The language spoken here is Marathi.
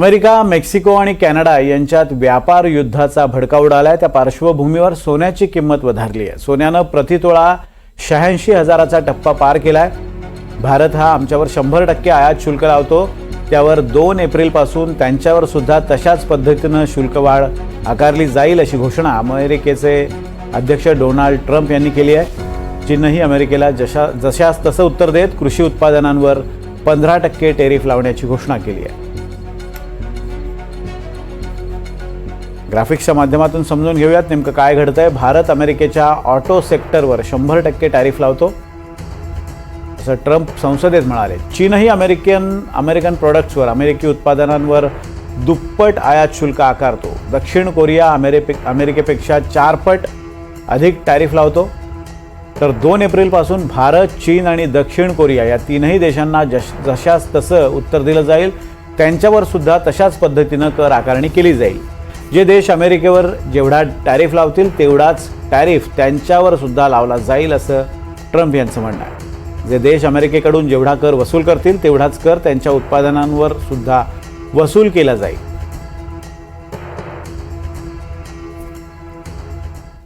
अमेरिका, मेक्सिको आणि कॅनडा यांच्यात व्यापार युद्धाचा भडका उडालाय। त्या पार्श्वभूमीवर सोन्याची किंमत वधारली आहे। सोन्यानं प्रतितोळा 86,000चा टप्पा पार केलाय। भारत हा आमच्यावर 100% आयात शुल्क लावतो, त्यावर 2 एप्रिलपासून त्यांच्यावर सुद्धा तशाच पद्धतीनं शुल्कवाढ आकारली जाईल अशी घोषणा अमेरिकेचे अध्यक्ष डोनाल्ड ट्रम्प यांनी केली आहे। चीनही अमेरिकेला जशास तसं उत्तर देत कृषी उत्पादनांवर 15% टेरिफ लावण्याची घोषणा केली आहे। ग्राफिक्सच्या माध्यमातून समजून घेऊयात नेमकं काय घडतंय। भारत अमेरिकेच्या ऑटो सेक्टरवर 100% टॅरिफ लावतो असं ट्रम्प संसदेत म्हणाले। चीनही अमेरिकन प्रोडक्ट्सवर, अमेरिकी उत्पादनांवर दुप्पट आयात शुल्क आकारतो। दक्षिण कोरिया अमेरिकेपेक्षा 4 पट अधिक टॅरिफ लावतो। तर 2 एप्रिलपासून भारत, चीन आणि दक्षिण कोरिया या तीनही देशांना जशास तसं उत्तर दिलं जाईल, त्यांच्यावर सुद्धा तशाच पद्धतीनं कर आकारणी केली जाईल। जे देश अमेरिकेवर जेवढा टॅरिफ लावतील तेवढाच टॅरिफ त्यांच्यावर सुद्धा लावला जाईल असं ट्रम्प यांचं म्हणणं आहे। जे देश अमेरिकेकडून जेवढा कर वसूल करतील तेवढाच कर त्यांच्या उत्पादनांवर सुद्धा वसूल केला जाईल।